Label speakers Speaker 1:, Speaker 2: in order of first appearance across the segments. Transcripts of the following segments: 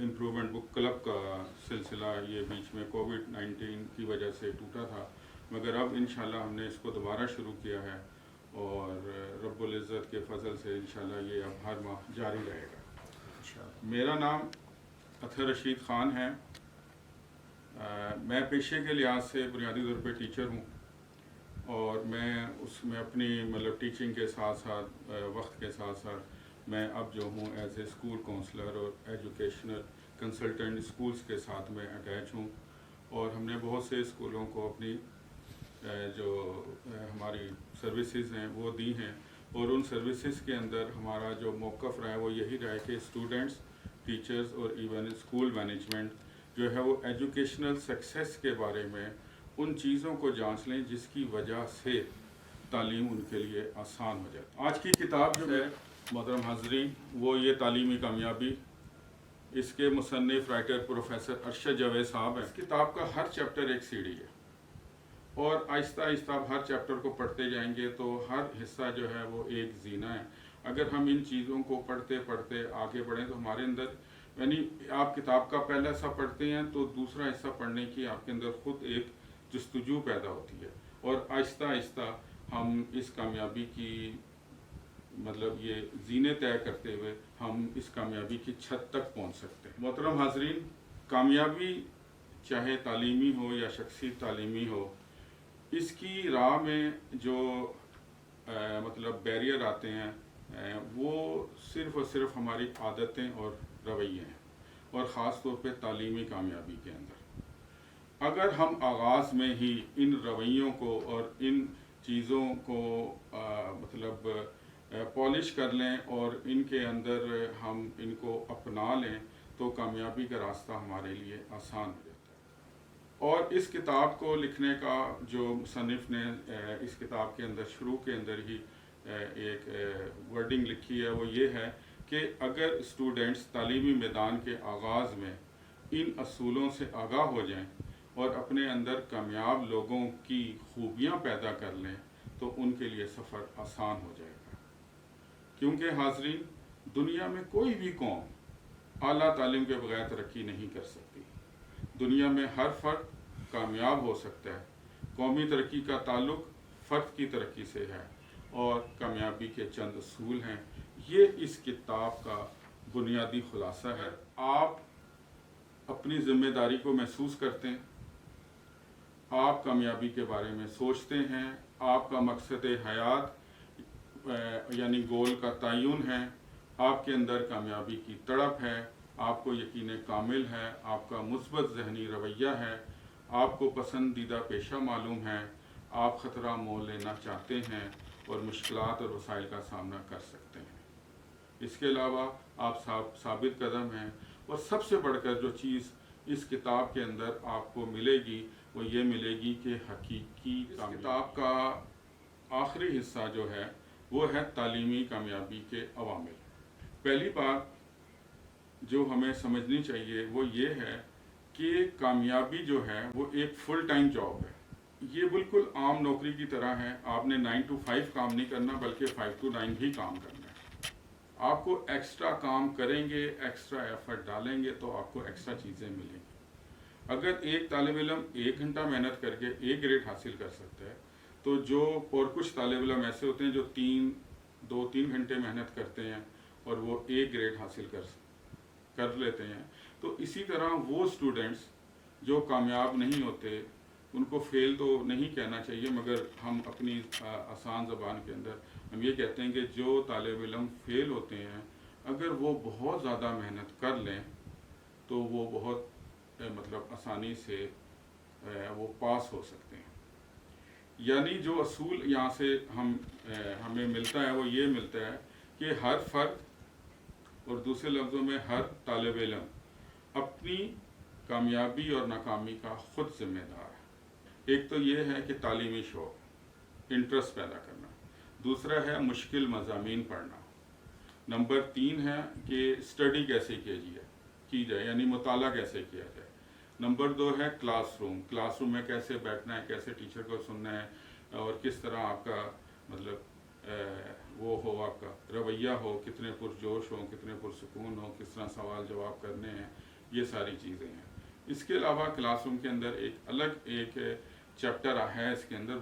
Speaker 1: Improvement book club کا سلسلہ یہ بیچ میں کووڈ-19 کی وجہ سے ٹوٹا تھا، مگر اب انشاءاللہ ہم نے اس کو دوبارہ شروع کیا ہے اور رب العزت کے فضل سے انشاءاللہ یہ اب ہر ماہ جاری رہے گا۔ میرا نام اطہر رشید خان ہے، میں پیشے کے لحاظ سے بنیادی طور پہ ٹیچر ہوں اور میں اس میں اپنی ٹیچنگ کے ساتھ ساتھ وقت کے ساتھ ساتھ میں اب جو ہوں ایز اے اسکول کونسلر اور ایجوکیشنل کنسلٹنٹ اسکولز کے ساتھ میں اٹیچ ہوں، اور ہم نے بہت سے اسکولوں کو اپنی جو ہماری سروسز ہیں وہ دی ہیں، اور ان سروسز کے اندر ہمارا جو موقف رہا ہے وہ یہی رہا ہے کہ اسٹوڈنٹس، ٹیچرز اور ایون اسکول مینجمنٹ جو ہے وہ ایجوکیشنل سکسیس کے بارے میں ان چیزوں کو جانچ لیں جس کی وجہ سے تعلیم ان کے لیے آسان ہو جائے۔ آج کی کتاب جو ہے محترم حاضرین وہ یہ تعلیمی کامیابی، اس کے مصنف رائٹر پروفیسر ارشد جاوید صاحب ہیں۔ اس کتاب کا ہر چیپٹر ایک سیڑھی ہے، اور آہستہ آہستہ آپ ہر چیپٹر کو پڑھتے جائیں گے تو ہر حصہ جو ہے وہ ایک زینہ ہے۔ اگر ہم ان چیزوں کو پڑھتے پڑھتے آگے بڑھیں تو ہمارے اندر، یعنی آپ کتاب کا پہلا حصہ پڑھتے ہیں تو دوسرا حصہ پڑھنے کی آپ کے اندر خود ایک جستجو پیدا ہوتی ہے، اور آہستہ آہستہ ہم اس کامیابی کی یہ زینے طے کرتے ہوئے ہم اس کامیابی کی چھت تک پہنچ سکتے ہیں۔ محترم حاضرین، کامیابی چاہے تعلیمی ہو یا شخصی تعلیمی ہو، اس کی راہ میں جو بیریئر آتے ہیں وہ صرف اور صرف ہماری عادتیں اور رویے ہیں، اور خاص طور پہ تعلیمی کامیابی کے اندر اگر ہم آغاز میں ہی ان رویوں کو اور ان چیزوں کو پالش کر لیں اور ان کے اندر ہم ان کو اپنا لیں تو کامیابی کا راستہ ہمارے لیے آسان ہو جاتا ہے۔ اور اس کتاب کو لکھنے کا جو مصنف نے اس کتاب کے اندر شروع کے اندر ہی ایک ورڈنگ لکھی ہے وہ یہ ہے کہ اگر اسٹوڈنٹس تعلیمی میدان کے آغاز میں ان اصولوں سے آگاہ ہو جائیں اور اپنے اندر کامیاب لوگوں کی خوبیاں پیدا کر لیں تو ان کے لیے سفر آسان ہو جائے گا، کیونکہ حاضرین دنیا میں کوئی بھی قوم اعلیٰ تعلیم کے بغیر ترقی نہیں کر سکتی۔ دنیا میں ہر فرد کامیاب ہو سکتا ہے، قومی ترقی کا تعلق فرد کی ترقی سے ہے، اور کامیابی کے چند اصول ہیں۔ یہ اس کتاب کا بنیادی خلاصہ ہے۔ آپ اپنی ذمہ داری کو محسوس کرتے ہیں، آپ کامیابی کے بارے میں سوچتے ہیں، آپ کا مقصد حیات یعنی گول کا تعین ہے، آپ کے اندر کامیابی کی تڑپ ہے، آپ کو یقین کامل ہے، آپ کا مثبت ذہنی رویہ ہے، آپ کو پسندیدہ پیشہ معلوم ہے، آپ خطرہ مول لینا چاہتے ہیں اور مشکلات اور وسائل کا سامنا کر سکتے ہیں۔ اس کے علاوہ آپ ثابت قدم ہیں، اور سب سے بڑھ کر جو چیز اس کتاب کے اندر آپ کو ملے گی وہ یہ ملے گی کہ حقیقی کتاب کا آخری حصہ جو ہے وہ ہے تعلیمی کامیابی کے عوامل۔ پہلی بات جو ہمیں سمجھنی چاہیے وہ یہ ہے کہ کامیابی جو ہے وہ ایک فل ٹائم جاب ہے۔ یہ بالکل عام نوکری کی طرح ہے، آپ نے 9 to 5 کام نہیں کرنا بلکہ 5 to 9 بھی کام کرنا ہے۔ آپ کو ایکسٹرا کام کریں گے، ایکسٹرا ایفرٹ ڈالیں گے تو آپ کو ایکسٹرا چیزیں ملیں گی۔ اگر ایک طالب علم 1 گھنٹہ محنت کر کے ایک گریڈ حاصل کر سکتا ہے تو اور کچھ طالب علم ایسے ہوتے ہیں جو 2-3 گھنٹے محنت کرتے ہیں اور وہ ایک گریڈ حاصل کر لیتے ہیں۔ تو اسی طرح وہ اسٹوڈنٹس جو کامیاب نہیں ہوتے ان کو فیل تو نہیں کہنا چاہیے، مگر ہم اپنی آسان زبان کے اندر ہم یہ کہتے ہیں کہ جو طالب علم فیل ہوتے ہیں اگر وہ بہت زیادہ محنت کر لیں تو وہ بہت آسانی سے وہ پاس ہو سکتے ہیں۔ یعنی جو اصول یہاں سے ہمیں ملتا ہے وہ یہ ملتا ہے کہ ہر فرد اور دوسرے لفظوں میں ہر طالب علم اپنی کامیابی اور ناکامی کا خود ذمہ دار ہے۔ ایک تو یہ ہے کہ تعلیمی شوق، انٹرسٹ پیدا کرنا، دوسرا ہے مشکل مضامین پڑھنا، نمبر 3 ہے کہ اسٹڈی کیسے کی جائے یعنی مطالعہ کیسے کیا جائے، نمبر 2 ہے کلاس روم میں کیسے بیٹھنا ہے، کیسے ٹیچر کو سننا ہے، اور کس طرح آپ کا وہ آپ کا رویہ ہو، کتنے پرجوش ہو، کتنے پرسکون ہو، کس طرح سوال جواب کرنے ہیں، یہ ساری چیزیں ہیں. اس کے علاوہ کلاس روم کے اندر ایک چیپٹر ہے اس کے اندر،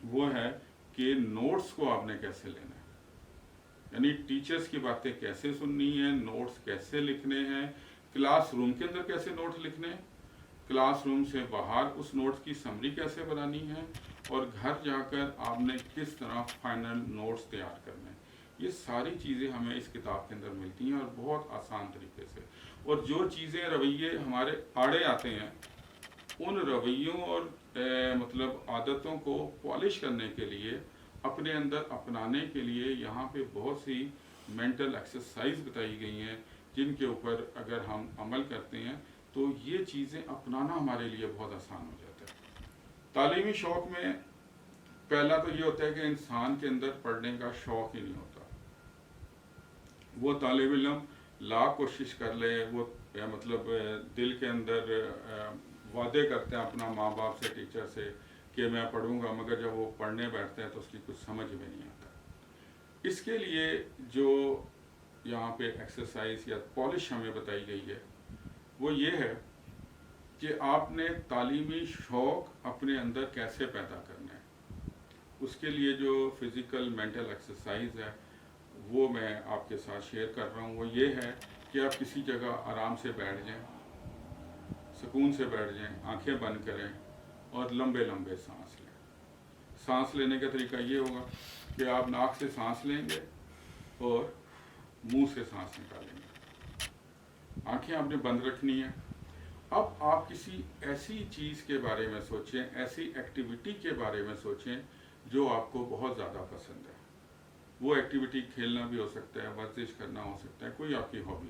Speaker 1: وہ ہے کہ نوٹس کو آپ نے کیسے لینا ہے، یعنی ٹیچرز کی باتیں کیسے سننی ہیں، نوٹس کیسے لکھنے ہیں، کلاس روم کے اندر کیسے نوٹس لکھنے ہیں، کلاس روم سے باہر اس نوٹس کی سمری کیسے بنانی ہے، اور گھر جا کر آپ نے کس طرح فائنل نوٹس تیار کرنے ہیں. یہ ساری چیزیں ہمیں اس کتاب کے اندر ملتی ہیں اور بہت آسان طریقے سے. اور جو چیزیں رویے ہمارے آڑے آتے ہیں ان رویوں اور مطلب عادتوں کو پالش کرنے کے لیے، اپنے اندر اپنانے کے لیے یہاں پہ بہت سی مینٹل ایکسرسائز بتائی گئی ہیں، جن کے اوپر اگر ہم عمل کرتے ہیں تو یہ چیزیں اپنانا ہمارے لیے بہت آسان ہو جاتا ہے. تعلیمی شوق میں پہلا تو یہ ہوتا ہے کہ انسان کے اندر پڑھنے کا شوق ہی نہیں ہوتا. وہ طالب علم لاکھ کوشش کر لے، وہ مطلب دل کے اندر وعدے کرتے ہیں اپنا ماں باپ سے، ٹیچر سے کہ میں پڑھوں گا، مگر جب وہ پڑھنے بیٹھتے ہیں تو اس کی کچھ سمجھ میں نہیں آتا. اس کے لیے جو یہاں پہ ایکسرسائز یا پالش ہمیں بتائی گئی ہے وہ یہ ہے کہ آپ نے تعلیمی شوق اپنے اندر کیسے پیدا کرنا ہے. اس کے لیے جو فزیکل مینٹل ایکسرسائز ہے وہ میں آپ کے ساتھ شیئر کر رہا ہوں. وہ یہ ہے کہ آپ کسی جگہ آرام سے بیٹھ جائیں، سکون سے بیٹھ جائیں، آنکھیں بند کریں اور لمبے لمبے سانس لیں. سانس لینے کا طریقہ یہ ہوگا کہ آپ ناک سے سانس لیں گے اور منہ سے سانس نکالیں گے. آنکھیں آپ نے بند رکھنی ہیں. اب آپ کسی ایسی چیز کے بارے میں سوچیں، ایسی ایکٹیویٹی کے بارے میں سوچیں جو آپ کو بہت زیادہ پسند ہے. وہ ایکٹیویٹی کھیلنا بھی ہو سکتا ہے، ورزش کرنا ہو سکتا ہے، کوئی آپ کی ہابی،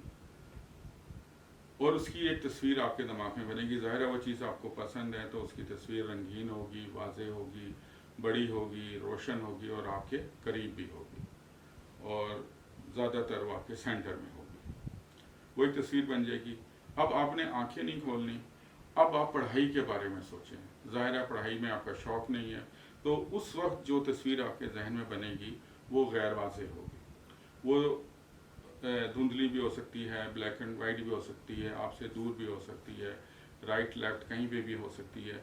Speaker 1: اور اس کی ایک تصویر آپ کے دماغ میں بنے گی. ظاہر ہے وہ چیز آپ کو پسند ہے تو اس کی تصویر رنگین ہوگی، واضح ہوگی، بڑی ہوگی، روشن ہوگی اور آپ کے قریب بھی ہوگی، اور زیادہ تر وہ آپ کے سینٹر میں ہوگی. وہ ایک تصویر بن جائے گی. اب آپ نے آنکھیں نہیں کھولنی. اب آپ پڑھائی کے بارے میں سوچیں. ظاہر ہے پڑھائی میں آپ کا شوق نہیں ہے تو اس وقت جو تصویر آپ کے ذہن میں بنے گی وہ غیر واضح ہوگی. وہ دھندلی بھی ہو سکتی ہے، بلیک اینڈ وائٹ بھی ہو سکتی ہے، آپ سے دور بھی ہو سکتی ہے، رائٹ لیفٹ کہیں پہ بھی ہو سکتی ہے.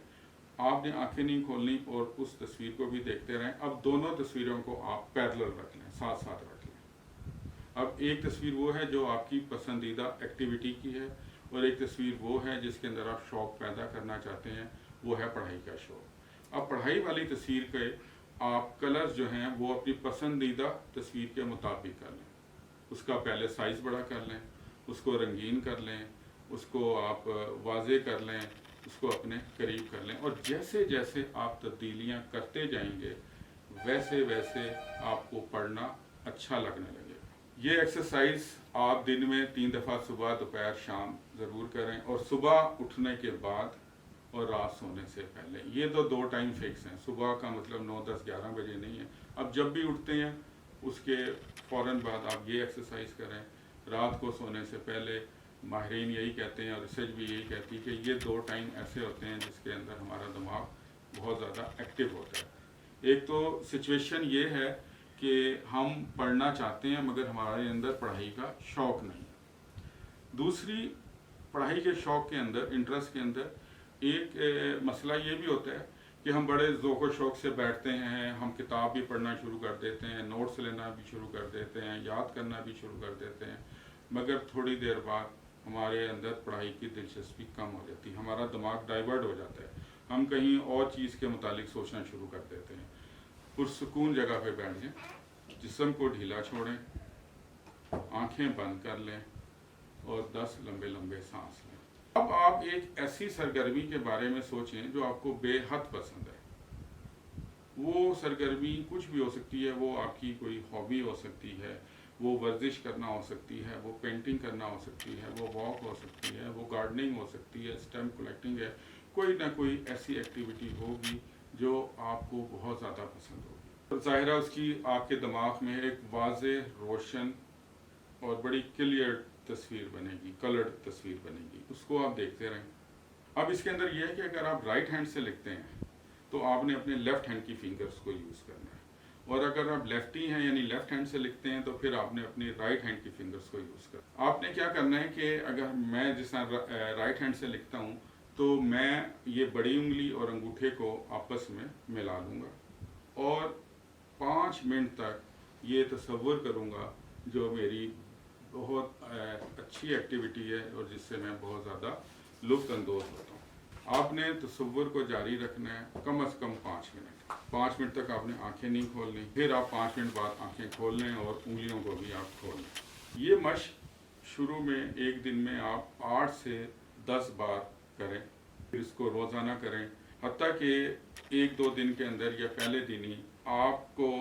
Speaker 1: آپ نے آنکھیں نہیں کھولنی اور اس تصویر کو بھی دیکھتے رہیں. اب دونوں تصویروں کو آپ پیرلل رکھ لیں، ساتھ ساتھ رکھ لیں. اب ایک تصویر وہ ہے جو آپ کی پسندیدہ ایکٹیویٹی کی ہے، اور ایک تصویر وہ ہے جس کے اندر آپ شوق پیدا کرنا چاہتے ہیں، وہ ہے پڑھائی کا شوق. اب پڑھائی والی تصویر کے آپ کلرز جو ہیں وہ اپنی پسندیدہ تصویر کے مطابق کر لیں. اس کا پہلے سائز بڑا کر لیں، اس کو رنگین کر لیں، اس کو آپ واضح کر لیں، اس کو اپنے قریب کر لیں. اور جیسے جیسے آپ تبدیلیاں کرتے جائیں گے ویسے ویسے آپ کو پڑھنا اچھا لگنے لگے گا. یہ ایکسرسائز آپ دن میں 3 دفعہ صبح، دوپہر، شام ضرور کریں، اور صبح اٹھنے کے بعد اور رات سونے سے پہلے. یہ تو 2 ٹائم فکس ہیں. صبح کا مطلب 9، 10، 11 بجے نہیں ہے. اب جب بھی اٹھتے ہیں اس کے فوراً بعد آپ یہ ایکسرسائز کریں. رات کو سونے سے پہلے ماہرین یہی کہتے ہیں اور ریسرچ بھی یہی کہتی ہے کہ یہ 2 ٹائم ایسے ہوتے ہیں جس کے اندر ہمارا دماغ بہت زیادہ ایکٹیو ہوتا ہے. ایک تو سچویشن یہ ہے کہ ہم پڑھنا چاہتے ہیں مگر ہمارے اندر پڑھائی کا شوق نہیں. دوسری، پڑھائی کے شوق کے اندر، انٹرسٹ کے اندر ایک مسئلہ یہ بھی ہوتا ہے کہ ہم بڑے ذوق و شوق سے بیٹھتے ہیں، ہم کتاب بھی پڑھنا شروع کر دیتے ہیں، نوٹس لینا بھی شروع کر دیتے ہیں، یاد کرنا بھی شروع کر دیتے ہیں، مگر تھوڑی دیر بعد ہمارے اندر پڑھائی کی دلچسپی کم ہو جاتی ہے، ہمارا دماغ ڈائیورٹ ہو جاتا ہے، ہم کہیں اور چیز کے متعلق سوچنا شروع کر دیتے ہیں. پرسکون جگہ پہ بیٹھ جائیں، جسم کو ڈھیلا چھوڑیں، آنکھیں بند کر لیں اور 10 لمبے لمبے سانس لیں. اب آپ ایک ایسی سرگرمی کے بارے میں سوچیں جو آپ کو بے حد پسند ہے. وہ سرگرمی کچھ بھی ہو سکتی ہے. وہ آپ کی کوئی ہابی ہو سکتی ہے، وہ ورزش کرنا ہو سکتی ہے، وہ پینٹنگ کرنا ہو سکتی ہے، وہ واک ہو سکتی ہے، وہ گارڈننگ ہو سکتی ہے، اسٹیمپ کلیکٹنگ ہے. کوئی نہ کوئی ایسی ایکٹیویٹی ہوگی جو آپ کو بہت زیادہ پسند ہوگی. ظاہرہ اس کی آپ کے دماغ میں ایک واضح، روشن اور بڑی کلیئر تصویر بنے گی، کلرڈ تصویر بنے گی. اس کو آپ دیکھتے رہیں. اب اس کے اندر یہ ہے کہ اگر آپ رائٹ ہینڈ سے لکھتے ہیں تو آپ نے اپنے لیفٹ ہینڈ کی فنگرز کو یوز کرنا ہے، اور اگر آپ لیفٹی ہیں یعنی لیفٹ ہینڈ سے لکھتے ہیں تو پھر آپ نے اپنی رائٹ ہینڈ کی فنگرز کو یوز کرنا. آپ نے کیا کرنا ہے کہ اگر میں جس طرح رائٹ ہینڈ سے لکھتا ہوں تو میں یہ بڑی انگلی اور انگوٹھے کو آپس میں ملا لوں گا اور 5 منٹ تک یہ تصور کروں گا، جو میری بہت اچھی ایکٹیویٹی ہے اور جس سے میں بہت زیادہ لطف اندوز ہوتا ہوں. آپ نے تصور کو جاری رکھنا ہے کم از کم 5 منٹ. 5 منٹ تک آپ نے آنکھیں نہیں کھولنی، پھر آپ 5 منٹ بعد آنکھیں کھول لیں اور انگلیوں کو بھی آپ کھول لیں. یہ مشق شروع میں ایک دن میں آپ 8 سے 10 بار کریں، پھر اس کو روزانہ کریں، حتیٰ کہ 1-2 دن کے اندر یا پہلے دن ہی آپ کو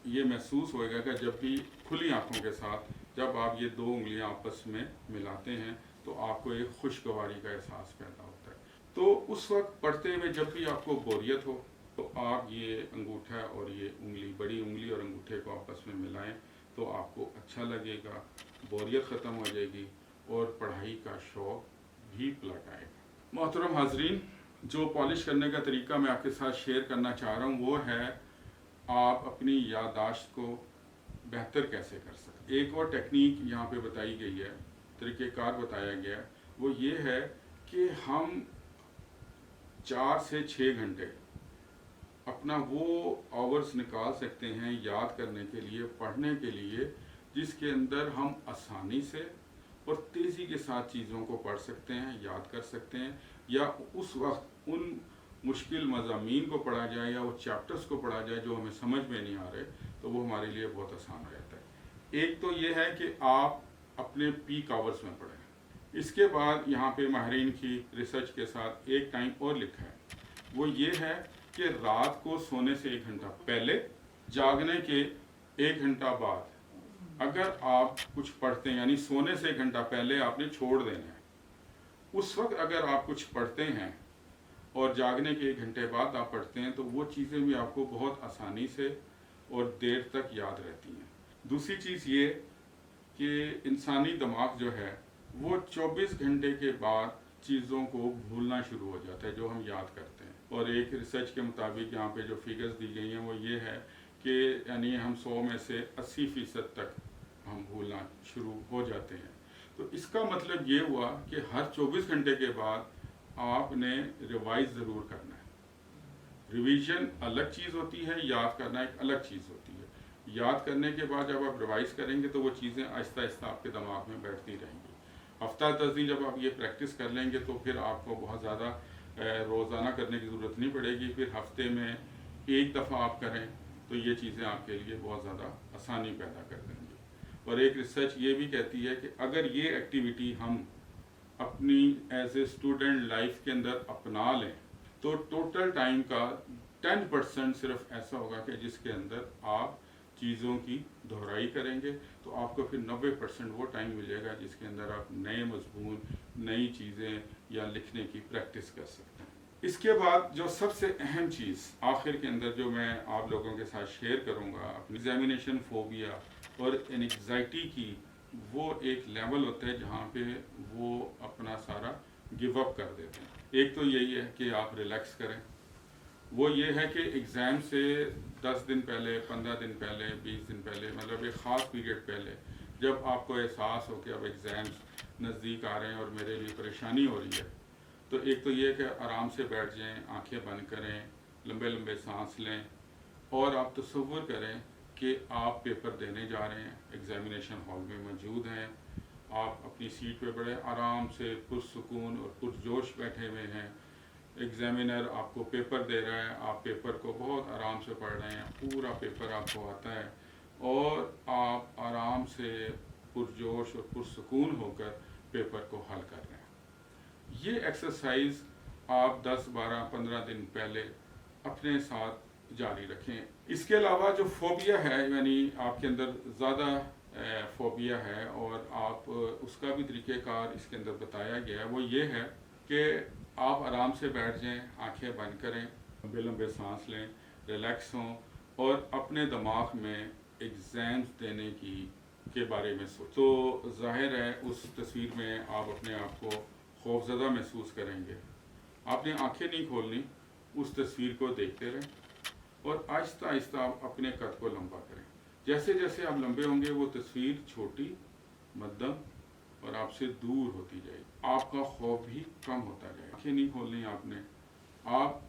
Speaker 1: یہ محسوس ہوئے گا کہ جب بھی کھلی آنکھوں کے ساتھ جب آپ یہ 2 انگلیاں آپس میں ملاتے ہیں تو آپ کو ایک خوشگواری کا احساس پیدا ہوتا ہے. تو اس وقت پڑھتے ہوئے جب بھی آپ کو بوریت ہو تو آپ یہ انگوٹھا اور یہ انگلی، بڑی انگلی اور انگوٹھے کو آپس میں ملائیں تو آپ کو اچھا لگے گا، بوریت ختم ہو جائے گی اور پڑھائی کا شوق بھی پلٹ آئے گا. محترم حاضرین، جو پالش کرنے کا طریقہ میں آپ کے ساتھ شیئر کرنا چاہ رہا ہوں وہ ہے آپ اپنی یادداشت کو بہتر کیسے کر سکتے. ایک اور ٹیکنیک یہاں پہ بتائی گئی ہے، طریقہ کار بتایا گیا ہے، وہ یہ ہے کہ ہم 4 سے 6 گھنٹے اپنا وہ آورز نکال سکتے ہیں یاد کرنے کے لیے، پڑھنے کے لیے، جس کے اندر ہم آسانی سے اور تیزی کے ساتھ چیزوں کو پڑھ سکتے ہیں، یاد کر سکتے ہیں، یا اس وقت ان مشکل مضامین کو پڑھا جائے یا وہ چیپٹرز کو پڑھا جائے جو ہمیں سمجھ میں نہیں آ رہے تو وہ ہمارے لیے بہت آسان رہتا ہے. ایک تو یہ ہے کہ آپ اپنے پیک آورز میں پڑھیں. اس کے بعد یہاں پہ ماہرین کی ریسرچ کے ساتھ ایک ٹائم اور لکھا ہے، وہ یہ ہے کہ رات کو سونے سے 1 گھنٹہ پہلے، جاگنے کے 1 گھنٹہ بعد اگر آپ کچھ پڑھتے ہیں، یعنی سونے سے 1 گھنٹہ پہلے آپ نے چھوڑ دینا ہے. اس وقت اگر آپ کچھ پڑھتے ہیں اور جاگنے کے 1 گھنٹے بعد آپ پڑھتے ہیں تو وہ چیزیں بھی آپ کو بہت آسانی سے اور دیر تک یاد رہتی ہیں. دوسری چیز یہ کہ انسانی دماغ جو ہے وہ 24 گھنٹے کے بعد چیزوں کو بھولنا شروع ہو جاتا ہے جو ہم یاد کرتے ہیں. اور ایک ریسرچ کے مطابق یہاں پہ جو فگرز دی گئی ہیں وہ یہ ہے کہ یعنی ہم 100 میں سے 80% تک ہم بھولنا شروع ہو جاتے ہیں. تو اس کا مطلب یہ ہوا کہ ہر 24 گھنٹے کے بعد آپ نے ریوائز ضرور کرنا ہے. ریویژن الگ چیز ہوتی ہے، یاد کرنا ایک الگ چیز ہوتی ہے. یاد کرنے کے بعد جب آپ ریوائز کریں گے تو وہ چیزیں آہستہ آہستہ آپ کے دماغ میں بیٹھتی رہیں گی. ہفتہ 10 دن جب آپ یہ پریکٹس کر لیں گے تو پھر آپ کو بہت زیادہ روزانہ کرنے کی ضرورت نہیں پڑے گی. پھر ہفتے میں 1 دفعہ آپ کریں تو یہ چیزیں آپ کے لیے بہت زیادہ آسانی پیدا کر دیں گی. اور ایک ریسرچ یہ بھی کہتی ہے کہ اگر یہ ایکٹیویٹی ہم اپنی ایز اے اسٹوڈنٹ لائف کے اندر اپنا لیں تو ٹوٹل ٹائم کا 10% صرف ایسا ہوگا کہ جس کے اندر آپ چیزوں کی دہرائی کریں گے، تو آپ کو پھر 90% وہ ٹائم ملے گا جس کے اندر آپ نئے مضمون، نئی چیزیں یا لکھنے کی پریکٹس کر سکتے ہیں. اس کے بعد جو سب سے اہم چیز آخر کے اندر جو میں آپ لوگوں کے ساتھ شیئر کروں گا، اپنی ایگزامینیشن فوبیا اور اینگزائٹی کی وہ ایک لیول ہوتا ہے جہاں پہ وہ اپنا سارا گیو اپ کر دیتے ہیں. ایک تو یہی ہے کہ آپ ریلیکس کریں. وہ یہ ہے کہ ایگزام سے 10 دن پہلے، 15 دن پہلے، 20 دن پہلے، مطلب ایک خاص پیریڈ پہلے جب آپ کو احساس ہو کہ اب ایگزامس نزدیک آ رہے ہیں اور میرے لیے پریشانی ہو رہی ہے، تو ایک تو یہ کہ آرام سے بیٹھ جائیں، آنکھیں بند کریں، لمبے لمبے سانس لیں اور آپ تصور کریں کہ آپ پیپر دینے جا رہے ہیں، ایگزامینیشن ہال میں موجود ہیں، آپ اپنی سیٹ پہ بڑے آرام سے پرسکون اور پرجوش بیٹھے ہوئے ہیں. ایگزامینر آپ کو پیپر دے رہا ہے، آپ پیپر کو بہت آرام سے پڑھ رہے ہیں، پورا پیپر آپ کو آتا ہے اور آپ آرام سے پرجوش اور پرسکون ہو کر پیپر کو حل کر رہے ہیں. یہ ایکسرسائز آپ 10، 12، 15 دن پہلے اپنے ساتھ جاری رکھیں. اس کے علاوہ جو فوبیا ہے، یعنی آپ کے اندر زیادہ فوبیا ہے اور آپ اس کا بھی طریقہ کار اس کے اندر بتایا گیا ہے، وہ یہ ہے کہ آپ آرام سے بیٹھ جائیں، آنکھیں بند کریں، لمبے لمبے سانس لیں، ریلیکس ہوں اور اپنے دماغ میں ایگزامس دینے کے بارے میں سوچیں. تو ظاہر ہے اس تصویر میں آپ اپنے آپ کو خوفزدہ محسوس کریں گے. آپ نے آنکھیں نہیں کھولنی، اس تصویر کو دیکھتے رہیں اور آہستہ آہستہ آپ اپنے قد کو لمبا کریں. جیسے جیسے آپ لمبے ہوں گے وہ تصویر چھوٹی، مدھم اور آپ سے دور ہوتی جائے گی. آپ کا خوف بھی کم ہوتا جائے گا. آنکھیں نہیں کھولنی آپ نے. آپ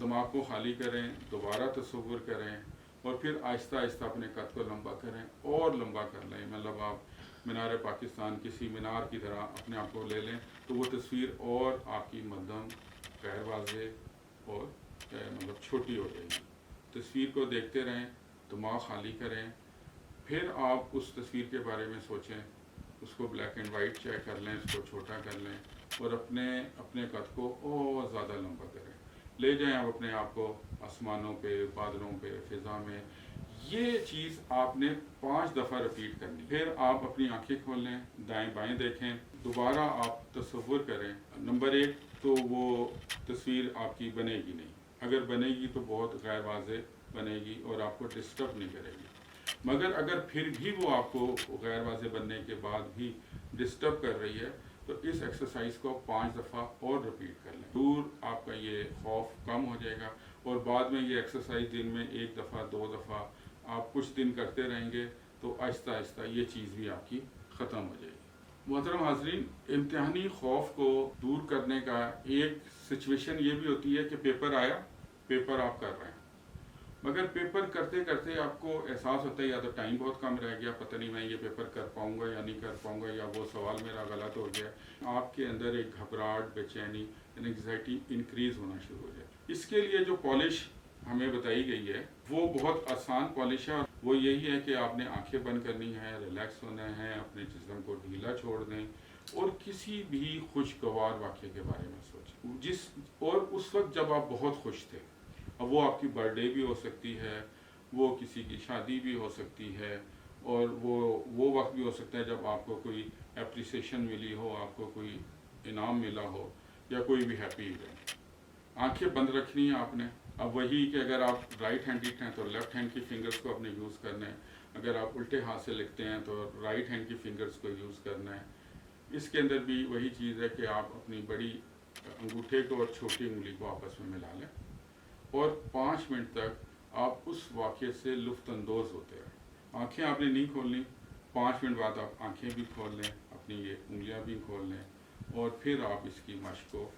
Speaker 1: دماغ کو خالی کریں، دوبارہ تصور کریں اور پھر آہستہ آہستہ اپنے قد کو لمبا کریں اور لمبا کر لیں. مطلب آپ مینار پاکستان کسی مینار کی طرح اپنے آپ کو لے لیں تو وہ تصویر اور آپ کی مدھم، غیر واضح اور مطلب چھوٹی ہو جائے گی. تصویر کو دیکھتے رہیں، دماغ خالی کریں، پھر آپ اس تصویر کے بارے میں سوچیں، اس کو بلیک اینڈ وائٹ چیک کر لیں، اس کو چھوٹا کر لیں اور اپنے قد کو اور زیادہ لمبا کریں. لے جائیں آپ اپنے آپ کو آسمانوں پہ، بادلوں پہ، فضا میں. یہ چیز آپ نے 5 دفعہ رپیٹ کرنی. پھر آپ اپنی آنکھیں کھولیں، دائیں بائیں دیکھیں، دوبارہ آپ تصور کریں. نمبر 1 تو وہ تصویر آپ کی بنے گی نہیں. اگر بنے گی تو بہت غیر واضح بنے گی اور آپ کو ڈسٹرب نہیں کرے گی. مگر اگر پھر بھی وہ آپ کو غیر واضح بننے کے بعد بھی ڈسٹرب کر رہی ہے تو اس ایکسرسائز کو 5 دفعہ اور رپیٹ کر لیں. دور آپ کا یہ خوف کم ہو جائے گا اور بعد میں یہ ایکسرسائز دن میں 1 دفعہ 2 دفعہ آپ کچھ دن کرتے رہیں گے تو آہستہ آہستہ یہ چیز بھی آپ کی ختم ہو جائے گی. محترم حاضرین، امتحانی خوف کو دور کرنے کا ایک سچویشن یہ بھی ہوتی ہے کہ پیپر آیا، پیپر آپ کر رہے ہیں، مگر پیپر کرتے کرتے آپ کو احساس ہوتا ہے یا تو ٹائم بہت کم رہ گیا، پتہ نہیں میں یہ پیپر کر پاؤں گا یا نہیں کر پاؤں گا، یا وہ سوال میرا غلط ہو گیا. آپ کے اندر ایک گھبراہٹ، بے چینی، انگزائٹی انکریز ہونا شروع ہو جائے. اس کے لیے جو پالش ہمیں بتائی گئی ہے وہ بہت آسان پالش ہے. وہ یہی ہے کہ آپ نے آنکھیں بند کرنی ہے، ریلیکس ہونا ہے، اپنے جسم کو ڈھیلا چھوڑ دیں اور کسی بھی خوشگوار واقعے کے بارے میں سوچیں. اور اس وقت جب آپ بہت خوش تھے، اب وہ آپ کی برتھ ڈے بھی ہو سکتی ہے، وہ کسی کی شادی بھی ہو سکتی ہے، اور وہ وقت بھی ہو سکتا ہے جب آپ کو کوئی اپریسیشن ملی ہو، آپ کو کوئی انعام ملا ہو یا کوئی بھی ہیپی ایونٹ. آنکھیں بند رکھنی ہیں آپ نے. اب وہی کہ اگر آپ رائٹ ہینڈیڈ ہیں تو لیفٹ ہینڈ کی فنگرز کو اپنے یوز کرنا ہے. اگر آپ الٹے ہاتھ سے لکھتے ہیں تو رائٹ ہینڈ کی فنگرز کو یوز کرنا ہے. اس کے اندر بھی وہی چیز ہے کہ آپ اپنی بڑی انگوٹھے کو اور چھوٹی انگلی کو آپس میں ملا لیں اور 5 منٹ تک آپ اس واقعے سے لطف اندوز ہوتے رہیں. آنکھیں آپ نے نہیں کھولنی. 5 منٹ بعد آپ آنکھیں بھی کھول لیں، اپنی یہ انگلیاں بھی کھول لیں اور پھر آپ اس کی مشق کو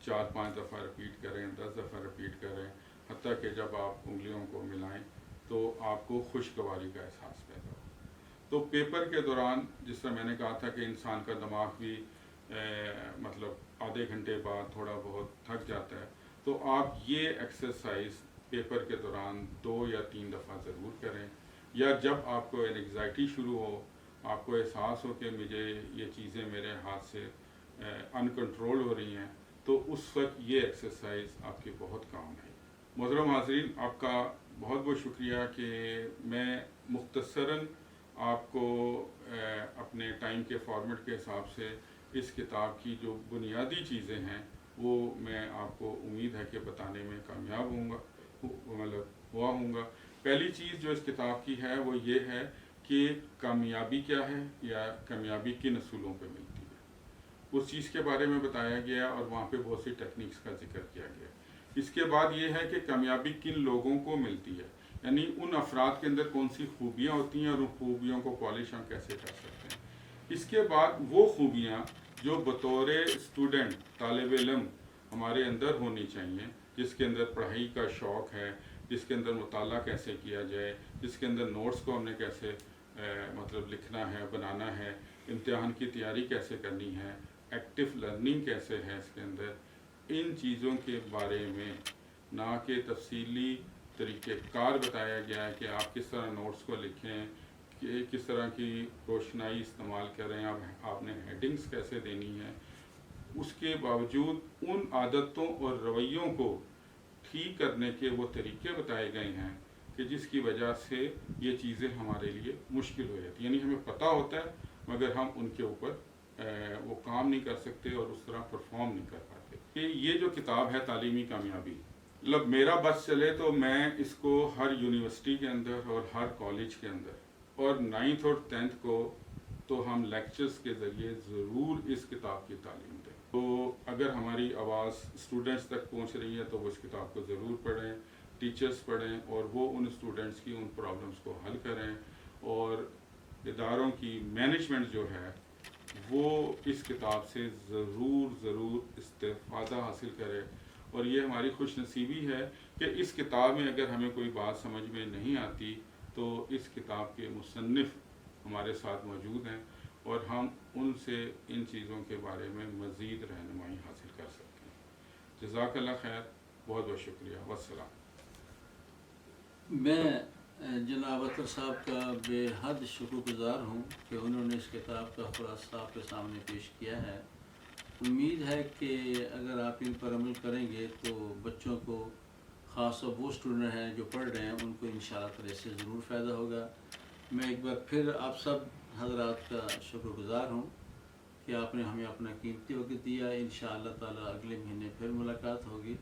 Speaker 1: 4-5 دفعہ رپیٹ کریں، 10 دفعہ رپیٹ کریں، حتیٰ کہ جب آپ انگلیوں کو ملائیں تو آپ کو خوشگواری کا احساس پیدا ہو. تو پیپر کے دوران جس طرح میں نے کہا تھا کہ انسان کا دماغ بھی مطلب آدھے گھنٹے بعد تھوڑا بہت تھک جاتا ہے، تو آپ یہ ایکسرسائز پیپر کے دوران 2 یا 3 دفعہ ضرور کریں. یا جب آپ کو انگزائٹی شروع ہو، آپ کو احساس ہو کہ مجھے یہ چیزیں میرے ہاتھ سے ان کنٹرول ہو رہی ہیں، تو اس وقت یہ ایکسرسائز آپ کے بہت کام ہے. محترم حاضرین، آپ کا بہت بہت شکریہ کہ میں مختصراً آپ کو اپنے ٹائم کے فارمیٹ کے حساب سے اس کتاب کی جو بنیادی چیزیں ہیں وہ میں آپ کو امید ہے کہ بتانے میں کامیاب ہوں گا. پہلی چیز جو اس کتاب کی ہے وہ یہ ہے کہ کامیابی کیا ہے یا کامیابی کن اصولوں پہ ملتی ہے. اس چیز کے بارے میں بتایا گیا اور وہاں پہ بہت سی ٹیکنیکس کا ذکر کیا گیا. اس کے بعد یہ ہے کہ کامیابی کن لوگوں کو ملتی ہے، یعنی ان افراد کے اندر کون سی خوبیاں ہوتی ہیں اور ان خوبیوں کو پالش ہم کیسے کر سکتے ہیں. اس کے بعد وہ خوبیاں جو بطور اسٹوڈنٹ، طالب علم ہمارے اندر ہونی چاہیے، جس کے اندر پڑھائی کا شوق ہے، جس کے اندر مطالعہ کیسے کیا جائے، جس کے اندر نوٹس کو ہم نے کیسے مطلب لکھنا ہے، بنانا ہے، امتحان کی تیاری کیسے کرنی ہے، ایکٹیو لرننگ کیسے ہے اس کے اندر. ان چیزوں کے بارے میں نہ کہ تفصیلی طریقہ کار بتایا گیا ہے کہ آپ کس طرح نوٹس کو لکھیں، کہ کس طرح کی روشنائی استعمال کریں، آپ نے ہیڈنگز کیسے دینی ہے. اس کے باوجود ان عادتوں اور رویوں کو ٹھیک کرنے کے وہ طریقے بتائے گئے ہیں کہ جس کی وجہ سے یہ چیزیں ہمارے لیے مشکل ہو جاتی ہیں. یعنی ہمیں پتہ ہوتا ہے مگر ہم ان کے اوپر وہ کام نہیں کر سکتے اور اس طرح پرفارم نہیں کر پاتے. کہ یہ جو کتاب ہے تعلیمی کامیابی، مطلب میرا بس چلے تو میں اس کو ہر یونیورسٹی کے اندر اور ہر کالج کے اندر اور 9th اور 10th کو تو ہم لیکچرز کے ذریعے ضرور اس کتاب کی تعلیم دیں. تو اگر ہماری آواز اسٹوڈنٹس تک پہنچ رہی ہے تو وہ اس کتاب کو ضرور پڑھیں. ٹیچرز پڑھیں اور وہ ان اسٹوڈنٹس کی ان پرابلمس کو حل کریں، اور اداروں کی مینجمنٹ جو ہے وہ اس کتاب سے ضرور استفادہ حاصل کرے۔ اور یہ ہماری خوش نصیبی ہے کہ اس کتاب میں اگر ہمیں کوئی بات سمجھ میں نہیں آتی تو اس کتاب کے مصنف ہمارے ساتھ موجود ہیں اور ہم ان سے ان چیزوں کے بارے میں مزید رہنمائی حاصل کر سکتے ہیں۔ جزاک اللہ خیر، بہت بہت شکریہ، والسلام۔
Speaker 2: میں جناب اطہر صاحب کا بے حد شکر گزار ہوں کہ انہوں نے اس کتاب کا خلاصہ آپ کے سامنے پیش کیا ہے۔ امید ہے کہ اگر آپ ان پر عمل کریں گے تو بچوں کو، خاص طور وہ اسٹوڈنٹ ہیں جو پڑھ رہے ہیں، ان کو انشاءاللہ تعالی اس سے ضرور فائدہ ہوگا۔ میں ایک بار پھر آپ سب حضرات کا شکر گزار ہوں کہ آپ نے ہمیں اپنا قیمتی وقت دیا۔ انشاءاللہ تعالی اگلے مہینے پھر ملاقات ہوگی۔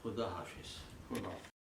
Speaker 2: خدا حافظ۔
Speaker 1: خدا حافظ۔